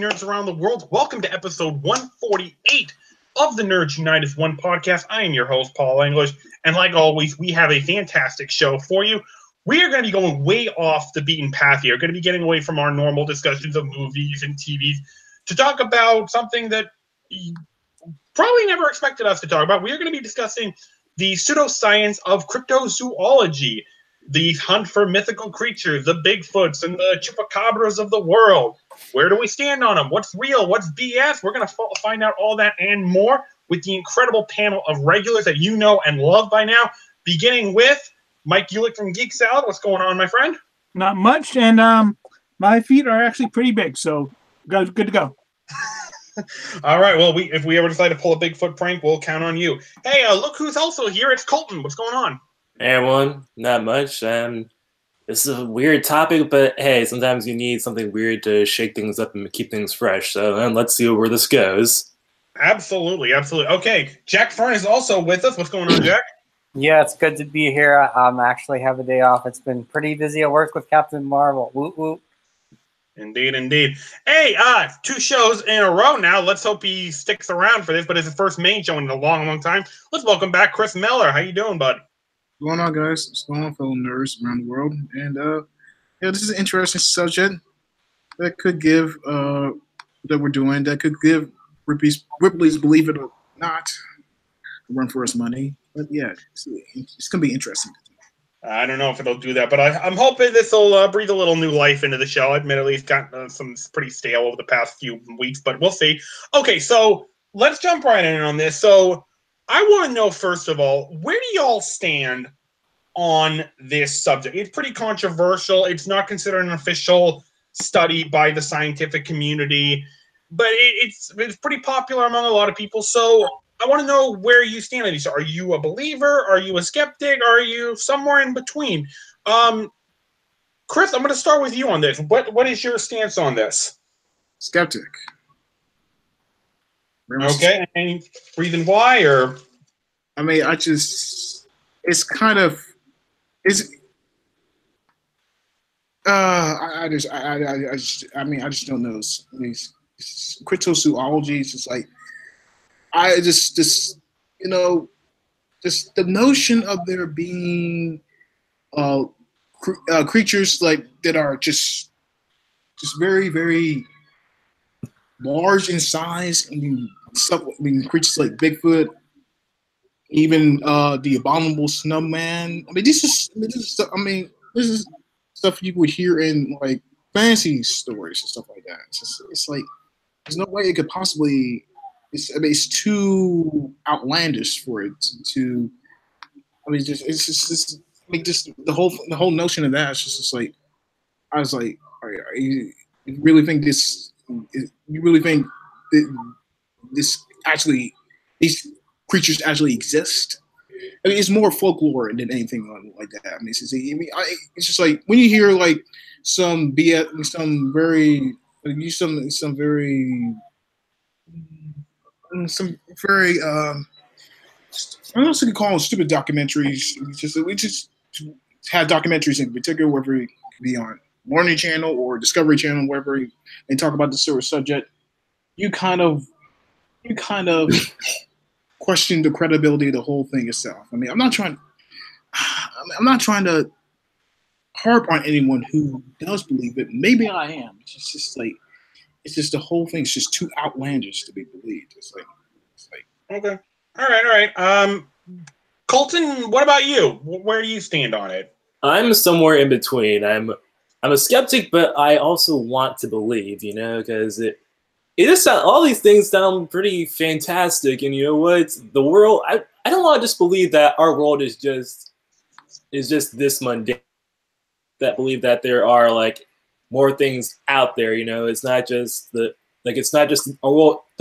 nerds around the world. Welcome to episode 148 of the Nerds Unite as One podcast. I am your host, Paul English, and like always, we have a fantastic show for you. We are going to be going way off the beaten path here. We're going to be getting away from our normal discussions of movies and TVs to talk about something that you probably never expected us to talk about. We are going to be discussing the pseudo-science of cryptozoology, the hunt for mythical creatures, the Bigfoots and the chupacabras of the world. Where do we stand on them? What's real? What's BS? We're going to find out all that and more with the incredible panel of regulars that you know and love by now, beginning with Mike Ulick from Geek Salad. What's going on, my friend? Not much, and my feet are actually pretty big, so good to go. All right, well, if we ever decide to pull a Bigfoot prank, we'll count on you. Hey, look who's also here. It's Colton. What's going on? Hey everyone, not much. This is a weird topic, but hey, sometimes you need something weird to shake things up and keep things fresh. So let's see where this goes. Absolutely. Okay, Jack Fern is also with us. What's going on, Jack? Yeah, it's good to be here. I actually have a day off. It's been pretty busy at work with Captain Marvel. Woot woot. Indeed. Hey, 2 shows in a row now. Let's hope he sticks around for this, but it's his first main show in a long time. Let's welcome back Chris Miller. How you doing, bud? What's going on, guys? What's going on, fellow nerds around the world? And yeah, this is an interesting subject that could give that we're doing that could give Ripley's Believe It or Not a run for its money. But yeah, it's gonna be interesting. I don't know if it'll do that, but I'm hoping this will breathe a little new life into the show. Admittedly, it's got some pretty stale over the past few weeks, but we'll see. Okay, so let's jump right in on this. So I want to know, first of all, where do y'all stand on this subject? It's pretty controversial. It's not considered an official study by the scientific community, but it's pretty popular among a lot of people. So I want to know where you stand on these. Are you a believer? Are you a skeptic? Are you somewhere in between? Chris, I'm going to start with you on this. What is your stance on this? Skeptic. Okay, any reason why, or? I mean, I just don't know. These cryptozoology is just like, just the notion of there being creatures like that are just very, very large in size. Creatures like Bigfoot, even the abominable snowman. This is stuff you would hear in like fantasy stories and stuff like that. It's like there's no way it could possibly. It's too outlandish for it to. Just the whole notion of that is just like, I was like, you really think this? You really think that these creatures actually exist? I mean, it's more folklore than anything like that. I mean, it's just like when you hear like some very I don't know if you can call them stupid documentaries. We just had documentaries in particular, whether it be on Warner Channel or Discovery Channel, wherever they talk about the sort of subject. You kind of question the credibility of the whole thing itself. I mean, I'm not trying to harp on anyone who does believe it. Maybe I am. It's just the whole thing's just too outlandish to be believed. It's like okay, all right. Colton, what about you? Where do you stand on it? I'm somewhere in between. I'm a skeptic, but I also want to believe. Because it just all these things sound pretty fantastic, and you know what? The world. I don't want to just believe that our world is just this mundane. That believe that there are like more things out there. It's not just the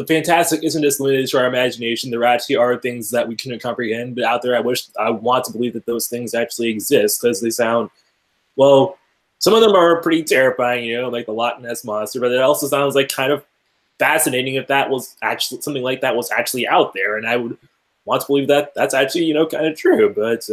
fantastic isn't just limited to our imagination. There actually are things that we couldn't comprehend out there. I want to believe that those things actually exist because they sound, well, some of them are pretty terrifying, like the Loch Ness Monster, but it also sounds like kind of fascinating if that was actually something like that was actually out there. And I would want to believe that that's actually, kind of true. But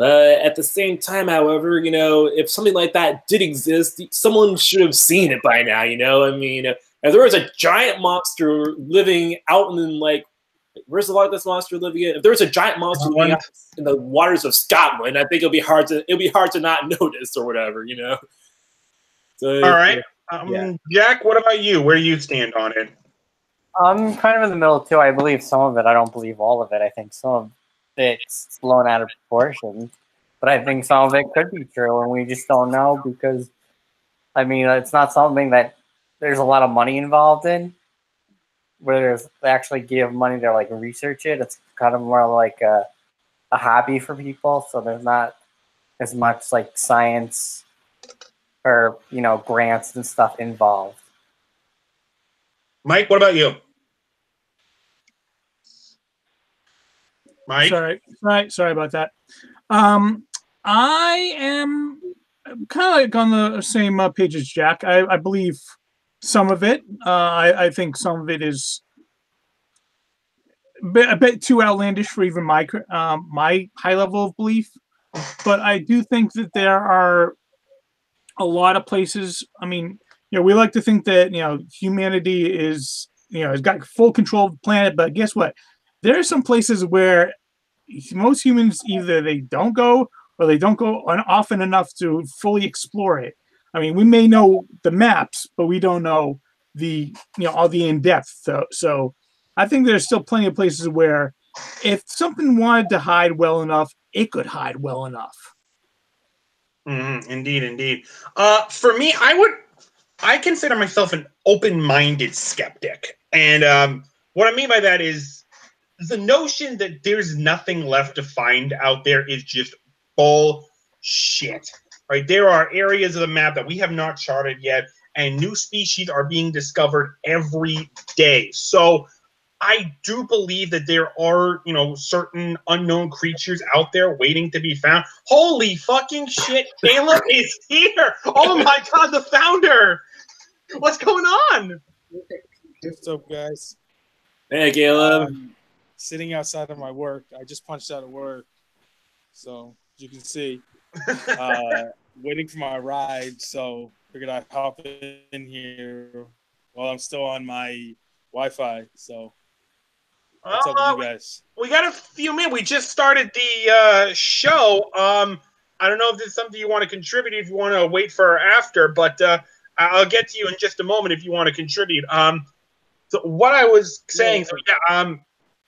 At the same time, however, you know, if something like that did exist, someone should have seen it by now, you know? I mean, if there was a giant monster living out in, like, where's the Loch Ness monster living in? If there was a giant monster living out in the waters of Scotland, I think it'll be hard to not notice or whatever, you know? So, All right. yeah. Jack, what about you? Where do you stand on it? I'm kind of in the middle too. I believe some of it. I don't believe all of it. I think some of it's blown out of proportion, but I think some of it could be true, and we just don't know because, I mean, it's not something that there's a lot of money involved in. Where they actually give money to like research it, it's kind of more like a hobby for people. So there's not as much like science or grants and stuff involved. Mike, what about you? Mike? Sorry about that. I am kind of like on the same page as Jack. I believe some of it. I think some of it is a bit too outlandish for even my high level of belief. But I do think that there are a lot of places. I mean, we like to think that humanity is has got full control of the planet, but guess what? There are some places where most humans either they don't go or they don't go often enough to fully explore it. I mean, we may know the maps, but we don't know the all the in depth. So I think there's still plenty of places where if something wanted to hide well enough, it could hide well enough. Indeed. For me, I consider myself an open-minded skeptic, and what I mean by that is the notion that there's nothing left to find out there is just bullshit. Right? There are areas of the map that we have not charted yet, and new species are being discovered every day. So I do believe that there are, certain unknown creatures out there waiting to be found. Holy fucking shit, Caleb is here! Oh my god, the founder! What's going on? What's up, guys? Hey, Caleb. Sitting outside of my work. I just punched out of work. So, as you can see, waiting for my ride. So, figured I'd hop in here while I'm still on my Wi-Fi. So, what's up with you guys? We got a few minutes. We just started the show. I don't know if this is something you want to contribute, if you want to wait for after, but I'll get to you in just a moment if you want to contribute. So what I was saying,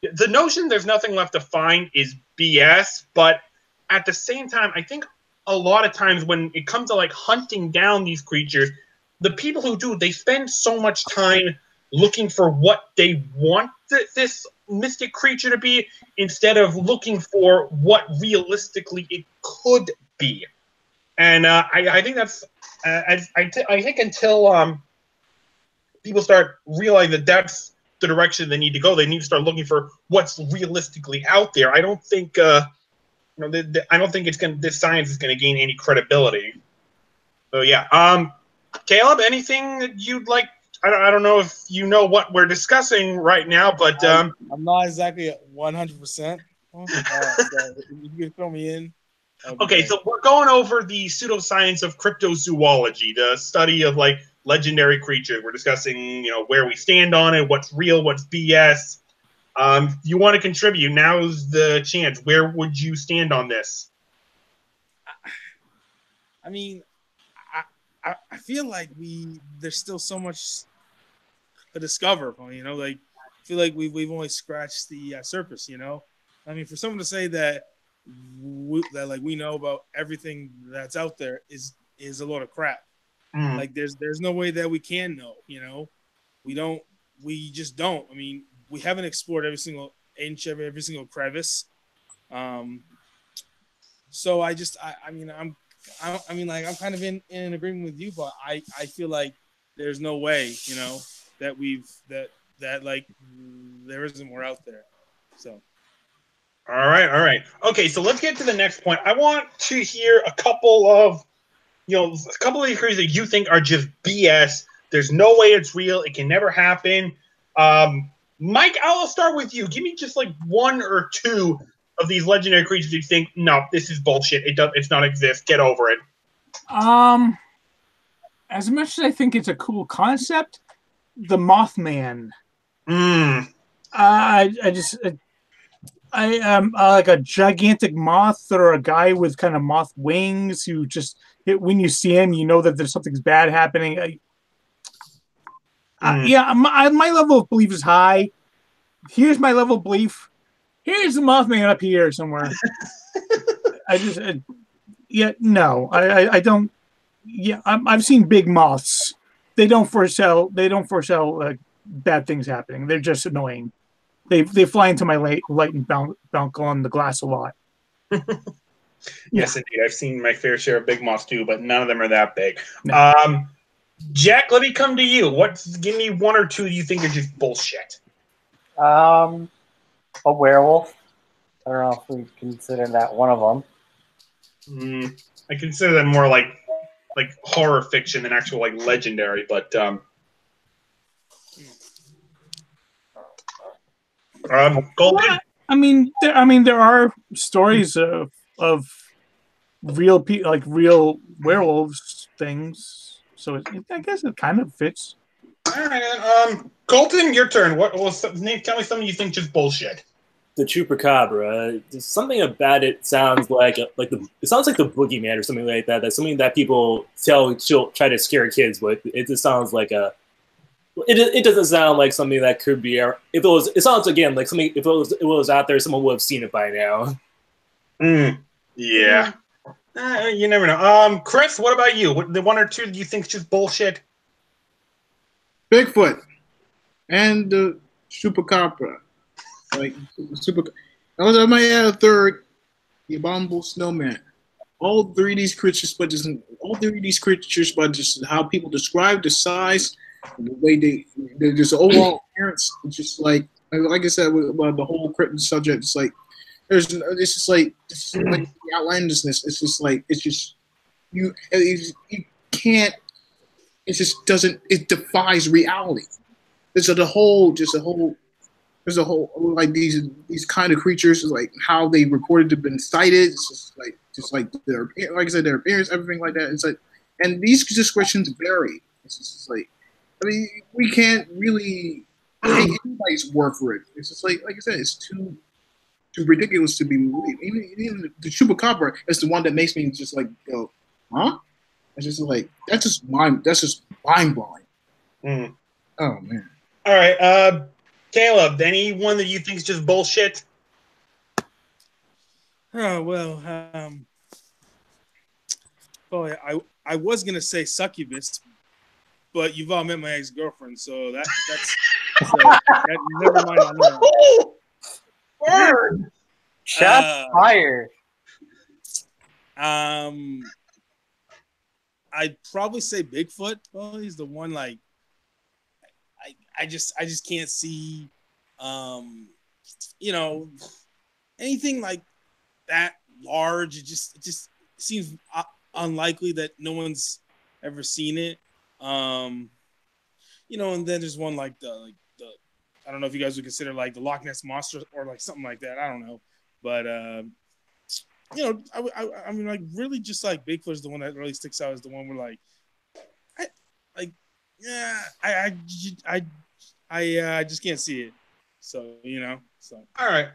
the notion there's nothing left to find is BS, but at the same time, I think a lot of times when it comes to like hunting down these creatures, the people who do, they spend so much time looking for what they want this mystic creature to be instead of looking for what realistically it could be. And I think that's I think until people start realizing that that's the direction they need to go, they need to start looking for what's realistically out there. I don't think I don't think this science is going to gain any credibility. So yeah, Caleb, anything that you'd like? I don't know if you know what we're discussing right now, but I'm not exactly 100%. You can fill me in. Okay, so we're going over the pseudo-science of cryptozoology, the study of like legendary creatures. We're discussing, where we stand on it, what's real, what's BS. If you want to contribute, now's the chance. Where would you stand on this? I mean, I feel like there's still so much to discover. Like I feel like we've only scratched the surface. I mean, for someone to say that we know about everything that's out there is a load of crap. Like there's no way that we can know. We just don't. I mean, we haven't explored every single inch of every single crevice. So I'm kind of in agreement with you, but I feel like there's no way, that that there isn't more out there. So. All right. Okay, so let's get to the next point. I want to hear a couple of these creatures that you think are just BS. There's no way it's real. It can never happen. Mike, I'll start with you. Give me just like one or two of these legendary creatures you think, no, this is bullshit. It's not exist. Get over it. As much as I think it's a cool concept, the Mothman. I like a gigantic moth or a guy with kind of moth wings who just when you see him, you know that there's something bad happening. My level of belief is high. Here's my level of belief. Here's the Mothman up here somewhere. I don't. Yeah, I've seen big moths. They don't foretell bad things happening. They're just annoying. They fly into my light and bounce on the glass a lot. Yes, indeed. I've seen my fair share of big moths too, but none of them are that big. No. Jack, let me come to you. Give me one or two you think are just bullshit. A werewolf. I don't know if we consider that one of them. I consider that more like horror fiction than actual like legendary, but Golden? there are stories of real real werewolves things, so I guess it kind of fits. All right, Colton, your turn. Tell me something you think just bullshit. The chupacabra. Something about it sounds like it sounds like the boogeyman or something like that. That's something that people try to scare kids with. It just sounds like It doesn't sound like something that could be. It sounds again like something. If it was out there, someone would have seen it by now. Yeah. You never know. Chris, what about you? The one or two do you think is just bullshit? Bigfoot and the chupacabra. I might add a third, the abominable snowman. All three of these creatures, but just how people describe the size, and the way they're just overall appearance. It's just like I said, with the whole cryptid subject. It's like this is like the outlandishness. It's just you can't. It just doesn't. It defies reality. There's a whole like these kind of creatures, like how they reported to have been sighted. It's just like their, like I said, their appearance, everything like that. It's like, and these descriptions vary. It's just like, we can't really take anybody's word for it. It's just like I said, it's too ridiculous to be believed. Even the chupacabra is the one that makes me just like go, huh? It's just like that's just mind blowing. Oh man. All right, Caleb, any one that you think is just bullshit? Oh well, I was gonna say succubus, but you've all met my ex-girlfriend, so that's never mind on that. Word. Shots fired. I'd probably say Bigfoot. Well, he's the one like I just can't see anything like that large. It just seems unlikely that no one's ever seen it. And then there's one like the I don't know if you guys would consider like the Loch Ness Monster or like something like that. I don't know, but I mean, like really, just like Bigfoot is the one that really sticks out as the one where I just can't see it. So All right.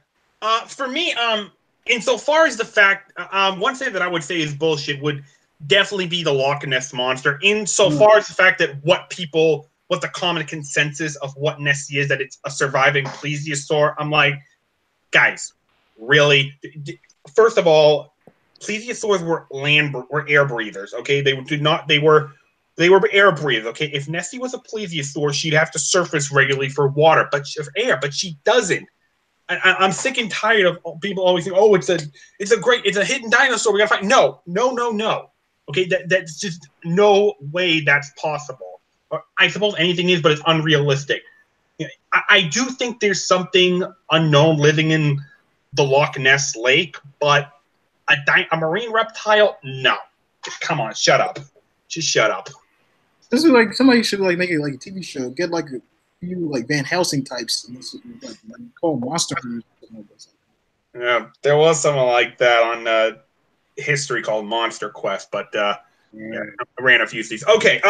For me, insofar as the fact, one thing that I would say is bullshit would definitely be the Loch Ness Monster. Insofar as the fact that what the common consensus of what Nessie is, that it's a surviving plesiosaur. I'm like, guys, really? First of all, plesiosaurs were air breathers. Okay, they were air breathers. Okay, if Nessie was a plesiosaur, she'd have to surface regularly for water, but she doesn't. I'm sick and tired of people always saying, "Oh, it's a hidden dinosaur. We gotta find." No. Okay, that's just no way that's possible. I suppose anything is, but it's unrealistic. I do think there's something unknown living in the Loch Ness Lake, but a marine reptile? No. Come on, shut up. Just shut up. This is like somebody should like make it like a TV show. Get like a few like Van Helsing types and like call them monster hunters. Yeah, there was something like that on history called Monster Quest, but yeah, I ran a few of these. Okay,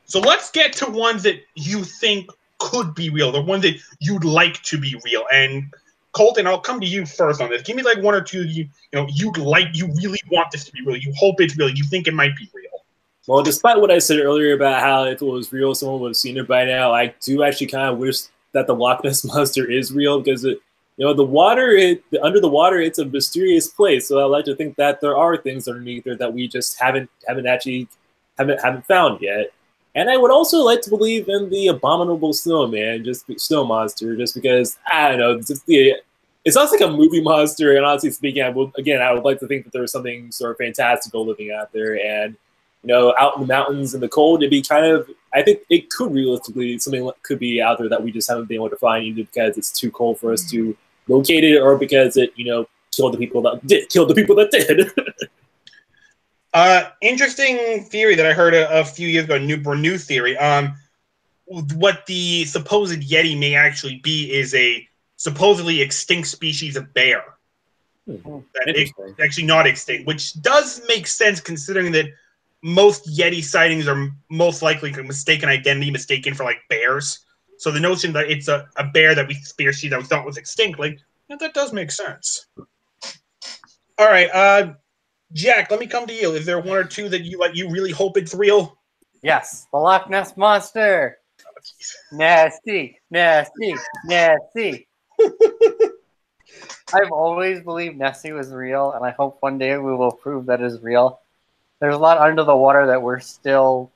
so let's get to ones that you think could be real, the ones that you'd like to be real. And Colton, I'll come to you first on this. Give me like one or two you really want this to be real. You hope it's real. You think it might be real. Well, despite what I said earlier about how if it was real, someone would have seen it by now, I do actually kind of wish that the Loch Ness Monster is real because the water, under the water, it's a mysterious place. So I like to think that there are things underneath there that we just haven't found yet. And I would also like to believe in the abominable snowman, snow monster, just because I don't know, it sounds like a movie monster. And honestly speaking, I would like to think that there was something sort of fantastical living out there, and out in the mountains in the cold, it'd be I think it could realistically something could be out there that we just haven't been able to find, either because it's too cold for us to locate it, or because it killed the people that did. Interesting theory that I heard a few years ago, new theory. What the supposed Yeti may actually be is a supposedly extinct species of bear. That actually not extinct, which does make sense considering that most Yeti sightings are most likely mistaken identity, mistaken for like bears. So the notion that it's a bear that we thought was extinct, that does make sense. All right, Jack, let me come to you. Is there one or two that you really hope it's real? Yes, the Loch Ness Monster. Nasty, nasty, nasty. I've always believed Nessie was real, and I hope one day we will prove that is real. There's a lot under the water that we still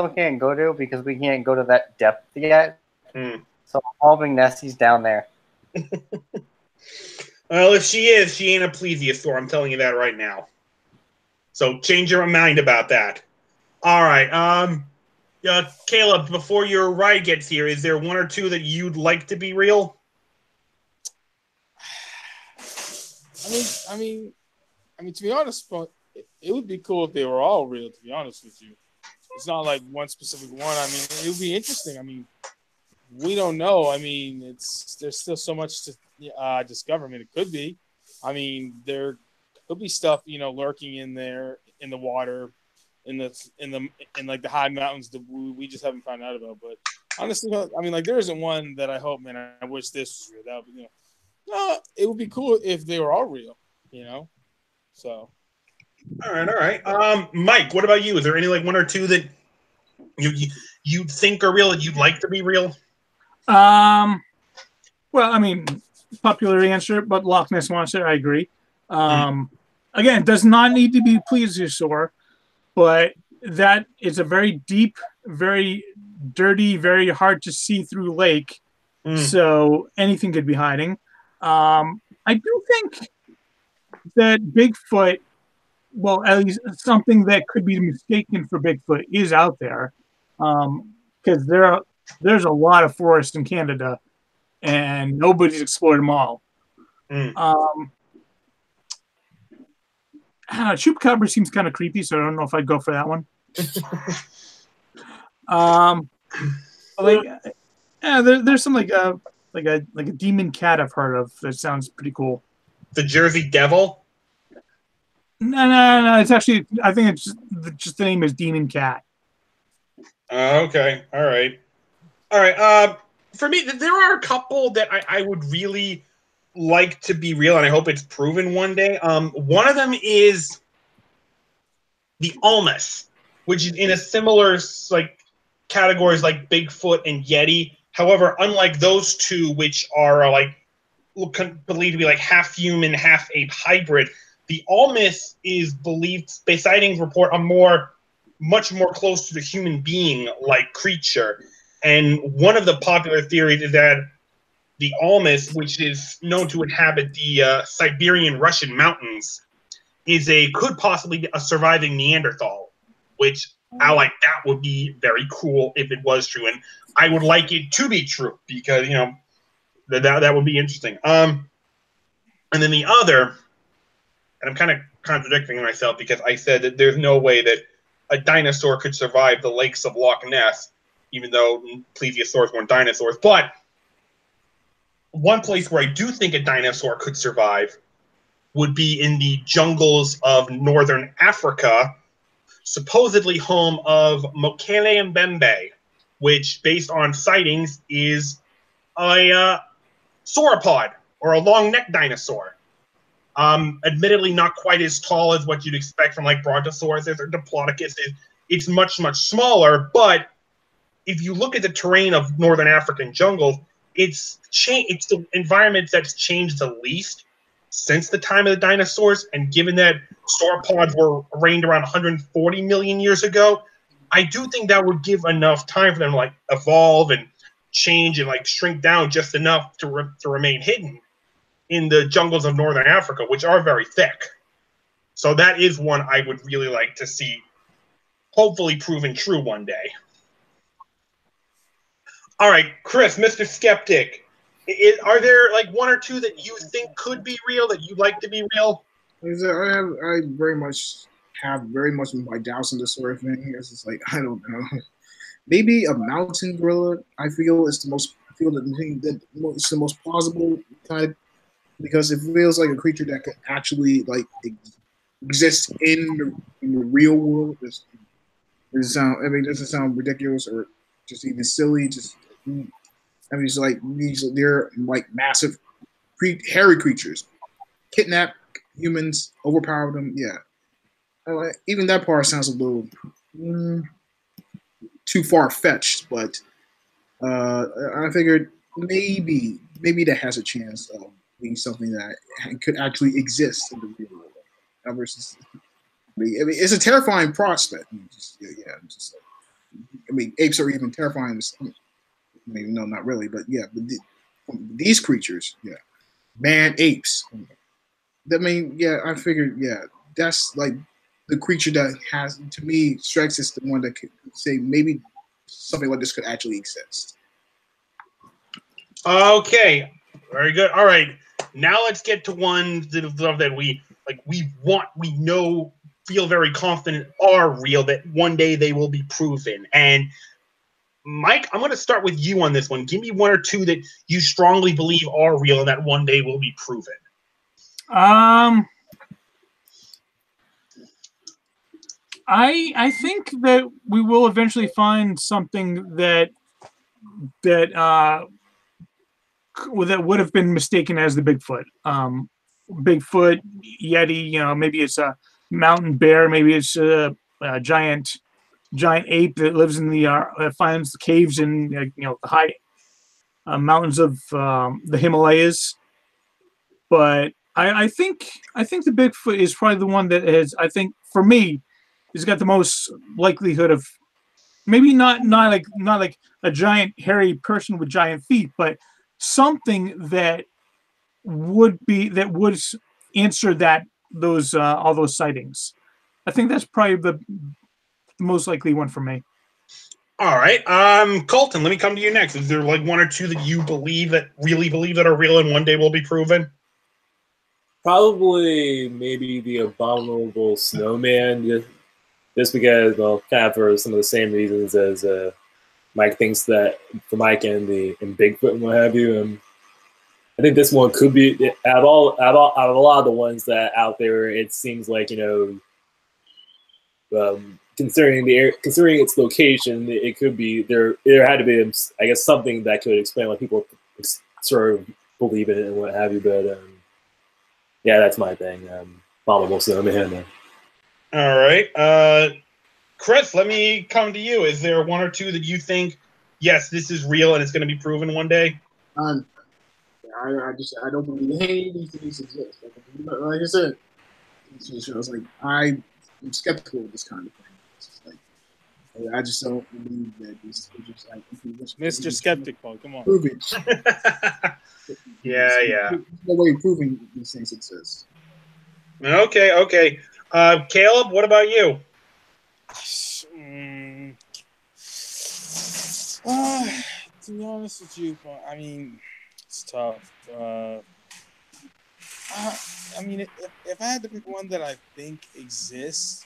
can't go to because we can't go to that depth yet. So I'm hoping Nessie's down there. Well, if she is, she ain't a plesiosaur. I'm telling you that right now. So change your mind about that. All right. Caleb, before your ride gets here, is there one or two that you'd like to be real? I mean, to be honest, it would be cool if they were all real, to be honest with you. It's not like one specific one. I mean, it would be interesting. I mean, we don't know. I mean, there's still so much to discover. I mean, it could be. I mean, there could be stuff, lurking in there, in the water, in like the high mountains that we just haven't found out about. But honestly, I mean, like there isn't one that I hope, man, I wish this was real. That would be, no, it would be cool if they were all real, So. All right. Mike, what about you? Is there any one or two that you think are real that you'd like to be real? Well, I mean, popular answer, but Loch Ness Monster, I agree. Again, it does not need to be plesiosaur, but that is a very deep, very dirty, very hard to see through lake. So anything could be hiding. I do think that Bigfoot, well, at least something that could be mistaken for Bigfoot is out there, because there's a lot of forests in Canada, and nobody's explored them all. Chupacabra seems kind of creepy, so I don't know if I'd go for that one. There's some like a demon cat I've heard of that sounds pretty cool. The Jersey Devil? No. It's actually, I think it's just the name is Demon Cat. Okay. All right. For me, there are a couple that I would really like to be real, and I hope it's proven one day. One of them is the Almas, which is in a similar categories like Bigfoot and Yeti. However, unlike those two, which are believed to be half human, half ape hybrid, the Almas is believed, sightings report, much more close to the human being-like creature. And one of the popular theories is that the Almas, which is known to inhabit the Siberian Russian mountains, could possibly be a surviving Neanderthal, which that would be very cool if it was true. And I would like it to be true because, that would be interesting. And then the other, and I'm kind of contradicting myself because I said that there's no way that a dinosaur could survive the lakes of Loch Ness, even though plesiosaurs weren't dinosaurs. But one place where I do think a dinosaur could survive would be in the jungles of northern Africa, supposedly home of Mokele Mbembe, which, based on sightings, is a sauropod or a long neck dinosaur. Admittedly, not quite as tall as what you'd expect from like Brontosaurus or Diplodocus. It's much, much smaller, but if you look at the terrain of northern African jungles, it's the environment that's changed the least since the time of the dinosaurs. And given that sauropods were reigned around 140 million years ago, I do think that would give enough time for them to like evolve and change and like shrink down just enough to remain hidden in the jungles of northern Africa, which are very thick. So that is one I would really like to see, hopefully proven true one day. All right, Chris, Mr. Skeptic, are there like one or two that you think could be real that you'd like to be real? I very much have my doubts on this sort of thing. It's just like, I don't know. Maybe a mountain gorilla. I feel it's the most. I feel it's the most plausible type because it feels like a creature that could actually like exist in the real world. Doesn't sound ridiculous or just even silly. It's like they're like massive, hairy creatures, kidnap humans, overpower them. Yeah, even that part sounds a little too far fetched, but I figured maybe that has a chance of being something that could actually exist in the real world. Versus, it's a terrifying prospect. Apes are even terrifying. No, not really, but yeah, these creatures, yeah, man, apes. I figured, yeah, that's like the creature that has, to me, strikes as the one that could say maybe something like this could actually exist. Okay, very good. All right, now let's get to ones that we like. We know, feel very confident are real. That one day they will be proven. And Mike, I'm going to start with you on this one. Give me one or two that you strongly believe are real and that one day will be proven. I think that we will eventually find something that would have been mistaken as the Bigfoot. Bigfoot, Yeti, maybe it's a mountain bear, maybe it's a giant ape that lives in that finds the caves in the high mountains of the Himalayas. But I think the Bigfoot is probably the one that has, I think, for me, has got the most likelihood of maybe not like a giant hairy person with giant feet, but something that would answer those all those sightings. I think that's probably the most likely one for me. All right, Colton, let me come to you next. Is there like one or two that you really believe that are real and one day will be proven? Probably maybe the abominable snowman, just because, well, kind of for some of the same reasons as Mike thinks that for Mike and Bigfoot and what have you. I think this one could be out of a lot of the ones that out there. It seems like considering its location, it could be there. There had to be, I guess, something that could explain why people sort of believe in it and what have you. But yeah, that's my thing. Abominable snowman. All right, Chris, let me come to you. Is there one or two that you think, yes, this is real and it's going to be proven one day? I don't believe any of these things exist. Like I said, I was like, I'm skeptical of this kind of thing. It's just like, I just don't believe that this is just like Mr. Skeptic, Paul, come on. Prove it. Yeah. There's no way of proving these things exist. Okay. Caleb, what about you? To be honest with you, I mean, it's tough. I mean, if I had to pick one that I think exists,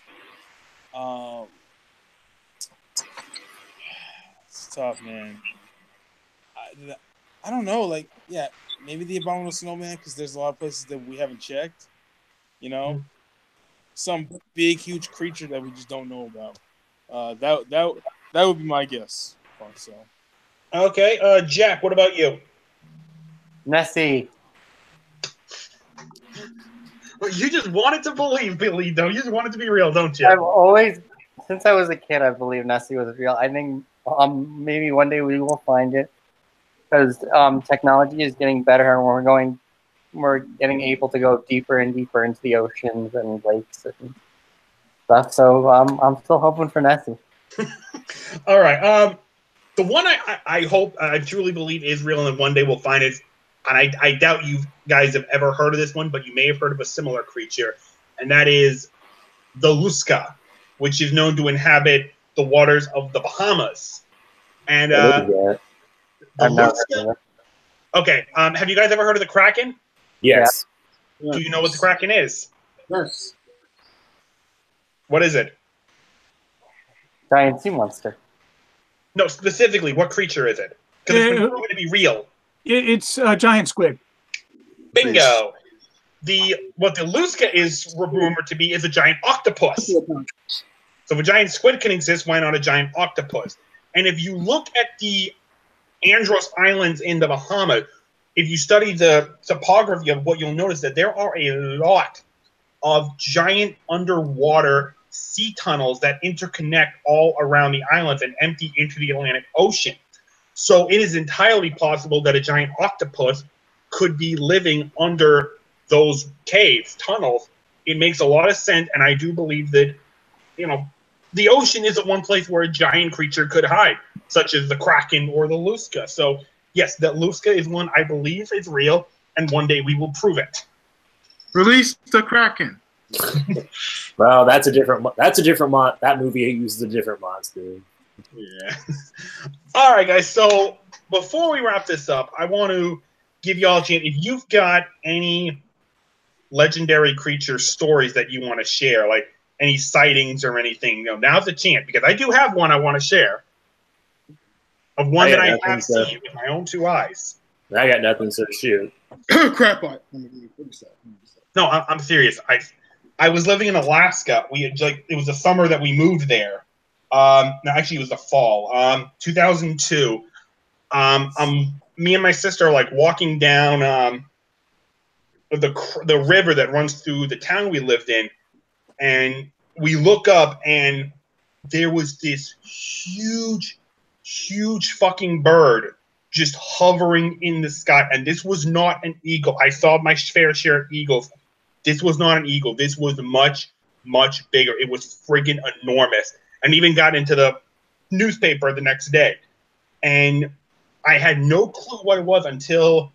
it's tough, man. I don't know. Like, yeah, maybe the abominable snowman, because there's a lot of places that we haven't checked. You know, some big, huge creature that we just don't know about. That would be my guess. So, Okay, Jack, what about you? Nessie. Well, you just wanted to believe, Billy, though. You just wanted to be real, don't you? I've always, since I was a kid, I believed Nessie was real. I think maybe one day we will find it, because technology is getting better, and we're getting able to go deeper and deeper into the oceans and lakes and stuff. So I'm still hoping for Nessie. All right. The one I hope, I truly believe is real, and one day we'll find it. And I doubt you guys have ever heard of this one, but you may have heard of a similar creature, and that is the Lusca, which is known to inhabit the waters of the Bahamas. And the Lusca. Okay. Have you guys ever heard of the Kraken? Yes. Yeah. Do you know what the Kraken is? Yes. What is it? Giant sea monster. No, specifically, what creature is it? Because it's been proven to be real. It's a giant squid. Bingo. What the Lusca is rumored to be is a giant octopus. So if a giant squid can exist, why not a giant octopus? And if you look at the Andros Islands in the Bahamas, if you study the topography of what you'll notice that there are a lot of giant underwater sea tunnels that interconnect all around the islands and empty into the Atlantic Ocean. So it is entirely possible that a giant octopus could be living under those caves, tunnels. It makes a lot of sense, and I do believe that, the ocean isn't one place where a giant creature could hide, such as the Kraken or the Lusca. So, yes, that Lusca is one I believe is real, and one day we will prove it. Release the Kraken. Well, that movie uses a different monster. Yeah. All right, guys. So before we wrap this up, I want to give y'all a chance. If you've got any legendary creature stories that you want to share, like any sightings or anything, now's the chance, because I do have one I want to share. Of one that I have seen with my own two eyes. I got nothing, so shoot. Crap pot. No, I'm serious. I was living in Alaska. It was the summer that we moved there. No, actually, it was the fall. 2002. Me and my sister are walking down the river that runs through the town we lived in, and we look up, and there was this huge fucking bird just hovering in the sky. And this was not an eagle. I saw my fair share of eagles. This was not an eagle. This was much, much bigger. It was friggin' enormous. And even got into the newspaper the next day. And I had no clue what it was until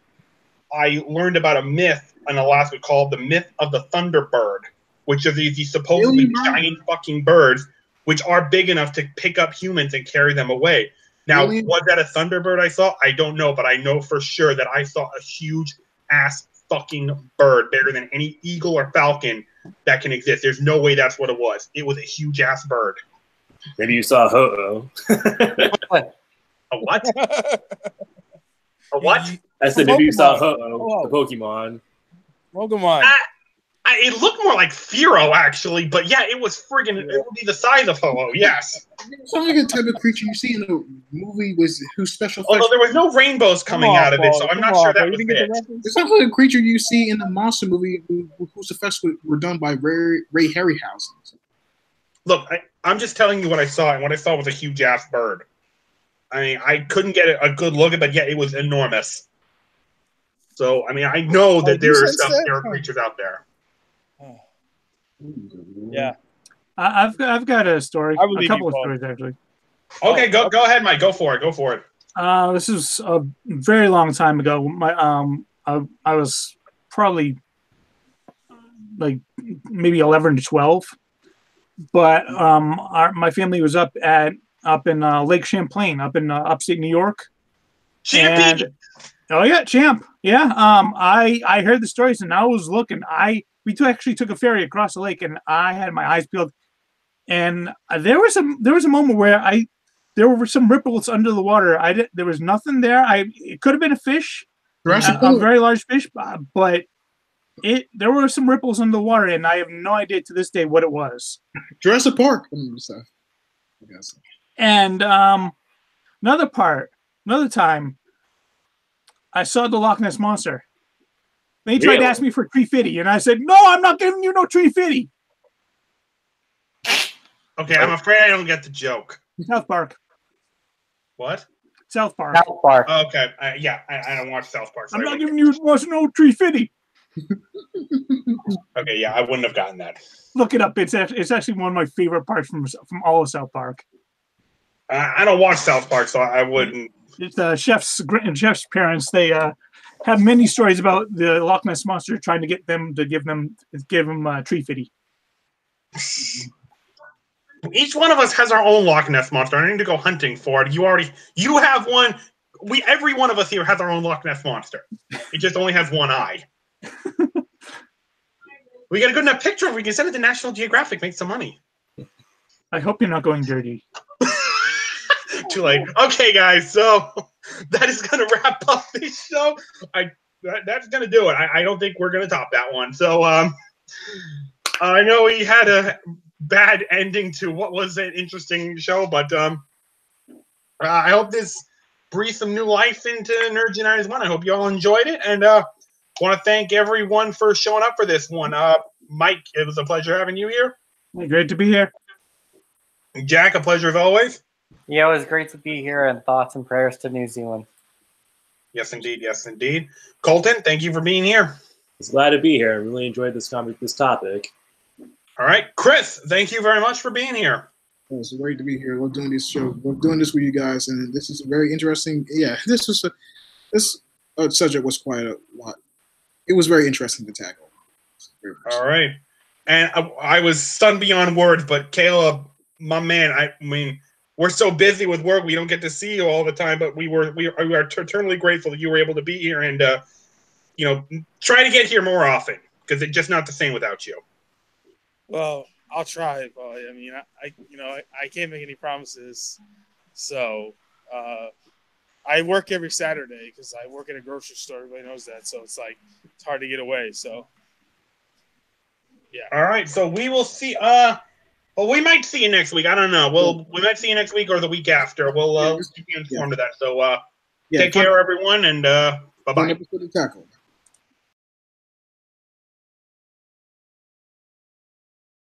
I learned about a myth in Alaska called the myth of the Thunderbird, which are these supposedly giant fucking birds, which are big enough to pick up humans and carry them away. Now, was that a Thunderbird I saw? I don't know, but I know for sure that I saw a huge ass fucking bird, bigger than any eagle or falcon that can exist. There's no way that's what it was. It was a huge ass bird. Maybe you saw Ho-Oh. A what? A what? I said maybe you saw Ho-Oh, the Pokemon. Pokemon. It looked more like Firo, actually, but yeah, it was friggin'. It would be the size of Ho-Oh, yes. Sounds like a type of creature you see in a movie whose special effects. Although there was no rainbows coming out of it, so I'm not sure that was it. It sounds like a creature you see in the monster movie whose effects were done by Ray Harryhausen. Look, I'm just telling you what I saw, and what I saw was a huge ass bird. I mean, I couldn't get a good look at it, but yeah, it was enormous. So, I mean, I know that there are creatures out there. Yeah, I've got a story. A couple of stories actually. Okay, go ahead, Mike. Go for it. This is a very long time ago. I was probably like maybe 11 to 12, but my family was up in Lake Champlain, up in upstate New York. Champy. Oh yeah, Champ. Yeah. I heard the stories, and I was looking. We actually took a ferry across the lake, and I had my eyes peeled. And there was a moment where there were some ripples under the water. There was nothing there. It could have been a fish, a very large fish, but there were some ripples under the water, and I have no idea to this day what it was. Jurassic Park. And another time, I saw the Loch Ness Monster. They tried to ask me for tree fitty, and I said, "No, I'm not giving you no tree fitty." Okay, I'm afraid I don't get the joke. South Park. What? South Park. South Park. Oh, okay, yeah, I don't watch South Park. So I'm not giving you no tree fitty. Okay, yeah, I wouldn't have gotten that. Look it up. It's actually one of my favorite parts from all of South Park. I don't watch South Park, so I wouldn't. It's the chef's parents. They have many stories about the Loch Ness Monster trying to get them to give them tree fitty. Each one of us has our own Loch Ness Monster. I need to go hunting for it. You have one. Every one of us here has our own Loch Ness Monster. It just only has one eye. We got a good enough picture of it. We can send it to National Geographic, make some money. I hope you're not going dirty. Too late. Okay, guys, so that is going to wrap up this show. That's going to do it. I don't think we're going to top that one. So I know we had a bad ending to what was an interesting show, but I hope this breathed some new life into Nerds United 1. I hope you all enjoyed it, and want to thank everyone for showing up for this one. Mike, it was a pleasure having you here. Great to be here. Jack, a pleasure as always. Yeah, it was great to be here, and thoughts and prayers to New Zealand. Yes, indeed. Yes, indeed. Colton, thank you for being here. I was glad to be here. I really enjoyed this topic. All right. Chris, thank you very much for being here. It's great to be here. We're doing this show. We're doing this with you guys, and this is very interesting. Yeah, this subject was quite a lot. It was very interesting to tackle. All right. And I was stunned beyond words, but Caleb, my man, I mean, we're so busy with work, we don't get to see you all the time, but we are eternally grateful that you were able to be here and, try to get here more often because it's just not the same without you. Well, I'll try, but I mean, I can't make any promises. So, I work every Saturday because I work at a grocery store. Everybody knows that, so it's hard to get away. So, yeah. All right, so we will see. Well, we might see you next week. I don't know. We might see you next week or the week after. We'll keep you informed of that. So, take care, everyone, and bye-bye. Episode to tackle.